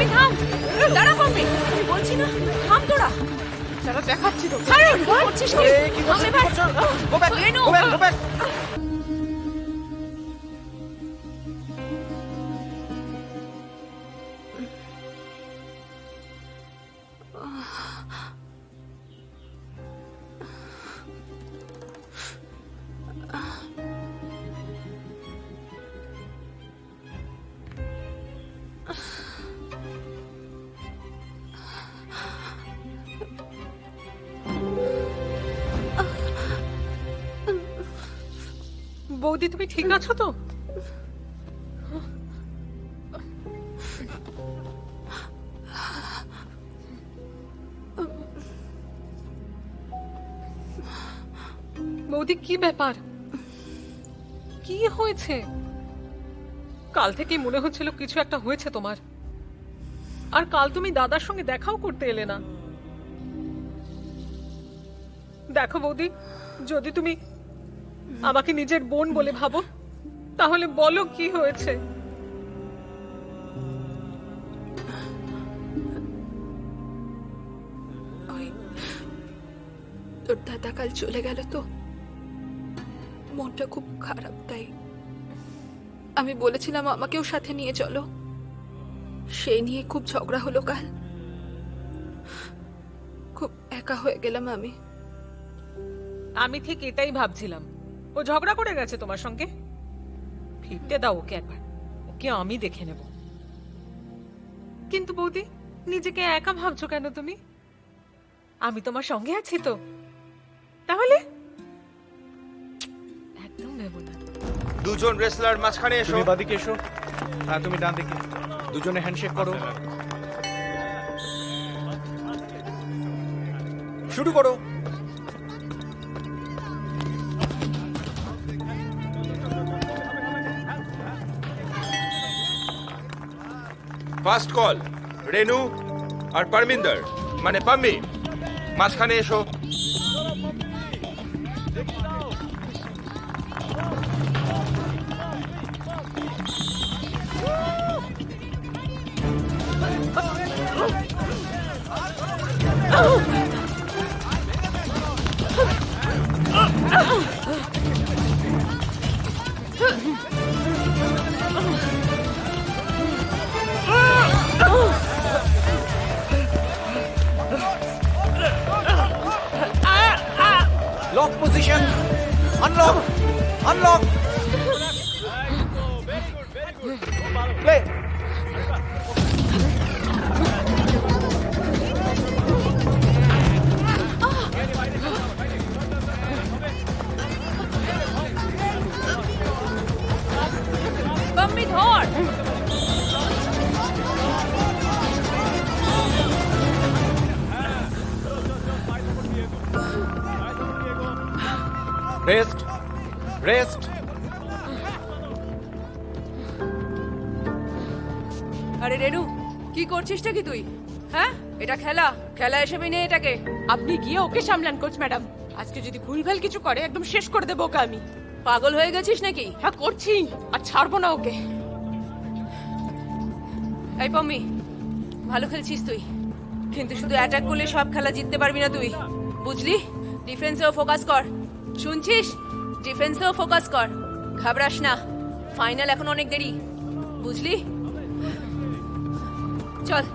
পম্পি থাম, দাঁড়া পম্পি, আমি বলছি না থাম তোরা। যারা দেখাচ্ছি তো ছাড়, কি করছিস তুই? থাম এবার। রেনু, বৌদি তুমি ঠিক আছো তো? বৌদি কি ব্যাপার, কি হয়েছে? কাল থেকেই মনে হচ্ছিল কিছু একটা হয়েছে তোমার। আর কাল তুমি দাদার সঙ্গে দেখাও করতে এলে না। দেখো বৌদি, যদি তুমি আমাকে নিজের বোন বলে ভাবো তাহলে বলো কি হয়েছে। তোর দাদা কাল চলে গেল তো মনটা খুব খারাপ, তাই আমি বলেছিলাম আমাকেও সাথে নিয়ে চলো, সেই নিয়ে খুব ঝগড়া হলো কাল, খুব একা হয়ে গেলাম আমি। আমি ঠিক এটাই ভাবছিলাম, ও ঝগড়া করে গেছে তোমার সঙ্গে। ফিরতে দাও ওকে একবার, ওকে আমি দেখে নেব। কিন্তু বৌদি, নিজেকে একা ভাবছো কেন তুমি? আমি তোমার সঙ্গে আছি তো। তাহলে একদম ভেবো না। দুজন রেসলার মাঝখানে এসো। তুমি বাদিকে এসো, হ্যাঁ তুমি ডান দিকে। দুজনে হ্যান্ডশেক করো, শুরু করো। ফার্স্ট কল রেনু আর পারমিন্দর, মানে পাম্মি, মাঝখানে এসো। Lock position, unlock, unlock, play. Pompi ধর। Rest, rest. আরে রেনু, কি করছিসটা কি তুই? হ্যাঁ, এটা খেলা, খেলা হিসেবে নে এটাকে। আপনি গিয়ে ওকে সামলান কোচ ম্যাডাম। আজকে যদি ভুলভাল কিছু করে একদম শেষ করে দেবো ওকে আমি। পাগল হয়ে গেছিস নাকি? হ্যাঁ করছি, আর ছাড়বো না ওকে। এই পম্মি, ভালো খেলছিস তুই, কিন্তু শুধু অ্যাটাক করলে সব খেলা জিততে পারবি না তুই, বুঝলি? ডিফেন্সেও ফোকাস কর, শুনছিস? ডিফেন্সেও ফোকাস কর, ঘাবড়াস না, ফাইনাল এখন অনেক দেরি, বুঝলি? চল।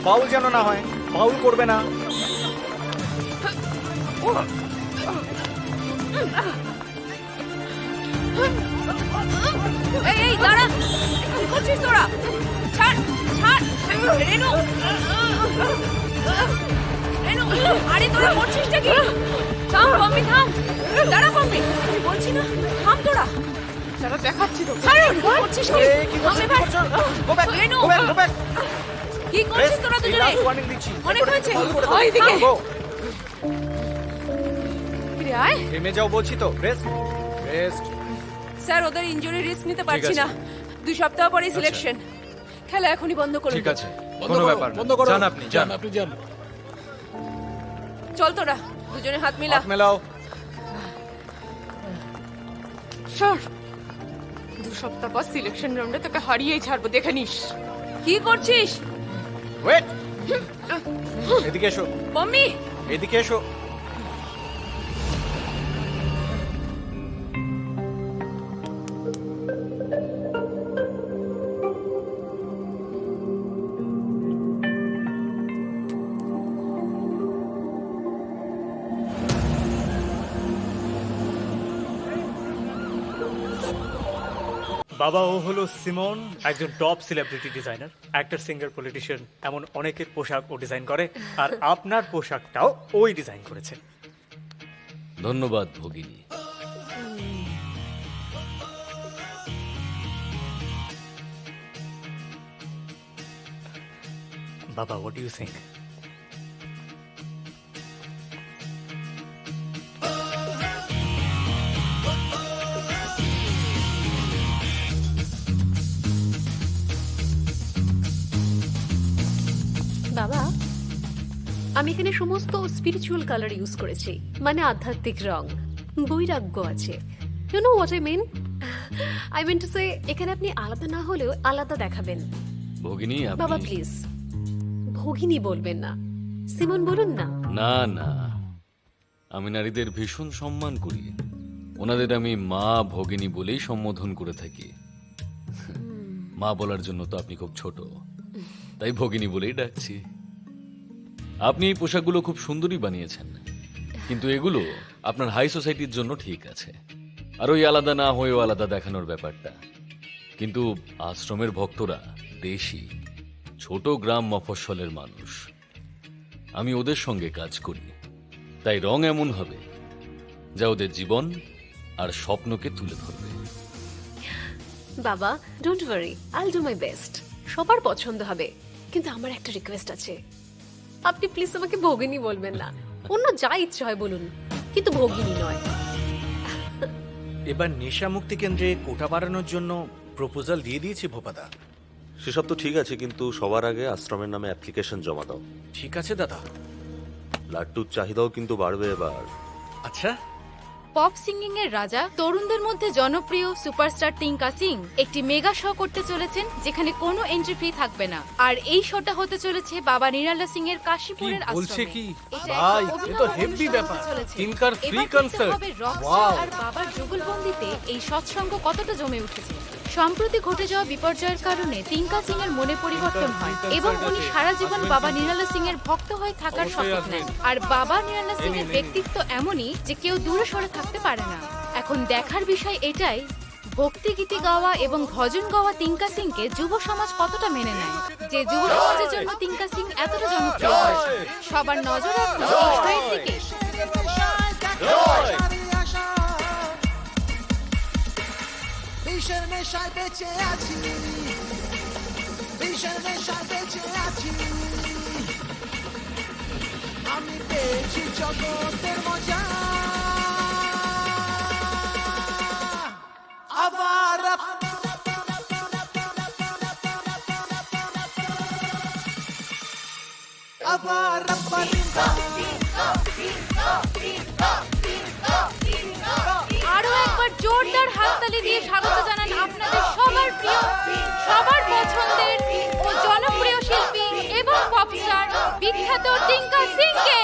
ফাউল যেন না হয়, ফাউল করবে না। এই এই দাঁড়া, কি করছিস তোরা? ছাড়, ছাড় রেনু, রেনু, আরে তোরা করছিসটা কি? থাম পম্পি, থাম, দাঁড়া পম্পি, আমি বলছি না থাম তোরা। যারা দেখাচ্ছি তো ছাড়, কি করছিস তুই? থাম এবার। গো ব্যাক, রেনু, গো ব্যাক, গো ব্যাক। কি করছিস তোরা দুজনে? লাস্ট ওয়ার্নিং দিচ্ছি, অনেক হয়েছে। ওই দিকে গো। ফিরে আয়। থেমে যাও বলছি তো। Rest, rest. স্যার ওদের ইনজুরি রিস্ক নিতে পারছি আছে। না 2 সপ্তাহ পরে সিলেকশন খেলা এখনই বন্ধ করুন ঠিক আছে কোনো ব্যাপার না যান আপনি যান চল তোরা দুজনে হাত মিলা হাত মেলাও। সর 2 সপ্তাহ পর সিলেকশন রাউন্ডে তোকে হারিয়েই ছাড়বো দেখে নিস কি করছিস ওয়েট, এদিকে এসো, মাম্মি এদিকে এসো। বাবা ও হলো সিমন, একজন top celebrity designer, actor, singer, politician, এমন অনেকের পোশাক ও ডিজাইন করে। আর আপনার পোশাকটাও ওই ডিজাইন করেছে। ধন্যবাদ ভগিনী। বাবা, হোয়াট ডু ইউ থিংক? বাবা, আমি এখানে সমস্ত স্পিরিচুয়াল কালার ইউজ করেছি, মানে আধ্যাত্মিক রং। বৈরাগ্য আছে। You know what I mean? I mean to say, এখানে আপনি আলাদা না হলেও আলাদা দেখাবেন। ভগিনী বাবা আপনি প্লিজ ভগিনী বলবেন না, সিমন বলুন না। না না, আমি নারীদের ভীষণ সম্মান করি। ওনাদের আমি মা ভগিনী বলেই সম্বোধন করে থাকি। মা বলার জন্য তো আপনি খুব ছোট, তাই ভগিনী বলেই ডাকছি। আপনি এই পোশাকগুলো খুব সুন্দরই বানিয়েছেন, কিন্তু এগুলো আপনার হাই সোসাইটির জন্য ঠিক আছে। আর ওই আলাদা না হয়েও আলাদা দেখানোর ব্যাপারটা। কিন্তু আশ্রমের ভক্তরা দেশি, ছোট গ্রাম মফস্বলের মানুষ। আমি ওদের সঙ্গে কাজ করি, তাই রং এমন হবে যা ওদের জীবন আর স্বপ্নকে তুলে ধরবে। বাবা don't worry, I will do my best. সবার পছন্দ হবে, কিন্তু আমার একটা রিকোয়েস্ট আছে। আপনি প্লিজ আমাকে ভগিনী বলবেন না, অন্য যা ইচ্ছে হয় বলুন, কিন্তু ভগিনী নয়। এবার নেশা মুক্তি কেন্দ্রে কোটা বাড়ানোর জন্য প্রপোজাল দিয়ে দিয়েছি ভোপাদা। সেসব তো ঠিক আছে, কিন্তু সবার আগে আশ্রমের নামে অ্যাপ্লিকেশন জমা দাও। ঠিক আছে দাদা। লাড্ডুর চাহিদাও কিন্তু বাড়বে এবার। আচ্ছা, পপ সিঙ্গিং এর রাজা, তরুণদের মধ্যে জনপ্রিয় সুপারস্টার টিঙ্কা সিং একটি মেগা শো করতে চলেছেন, যেখানে কোনো এন্ট্রি ফি থাকবে না। আর এই শোটা হতে চলেছে বাবা নিরালা সিং এর কাশীপুরের আশ্রমে। এটা একটা ভাই, এ তো অভিনব হেভি অনুষ্ঠান ব্যাপার। হতে চলেছে। তিনকার ফ্রি এবার দেখতে কনসার্ট। হবে রকস্টার ওয়াও। আর বাবার যুগলবন্দিতে এই সৎসঙ্গ কতটা জমে উঠেছে। সম্প্রতি ঘটে যাওয়া বিপর্যয়ের কারণে টিঙ্কা সিং এর মনে পরিবর্তন হয় এবং উনি সারা জীবন বাবা নিরালা সিং এর ভক্ত হয়ে থাকার শপথ নেন। আর বাবা নিরালা সিং এর ব্যক্তিত্ব এমনই যে কেউ দূরে সরে থাকতে পারে না। এখন দেখার বিষয় এটাই, ভক্তিগীতি গাওয়া এবং ভজন গাওয়া টিঙ্কা সিংকে যুব সমাজ কতটা মেনে নেয়, যে যুব সমাজের জন্য টিঙ্কা সিং এতটা জনপ্রিয় হয়েছে। সবার নজর রাখুন এই শোয়ের দিকে। ভীষণ নেশায় বেঁচে আছি, ভীষণ নেশায় বেঁচে আছি, আমি পেয়েছি জগতের মজা। আবার আবার আরো একবার জোরদার হাততালি দিয়ে স্বাগত জানান আপনাদের সবার প্রিয়, সবার পছন্দের ও জনপ্রিয় শিল্পী এবং পপস্টার বিখ্যাত টিঙ্কা সিংকে।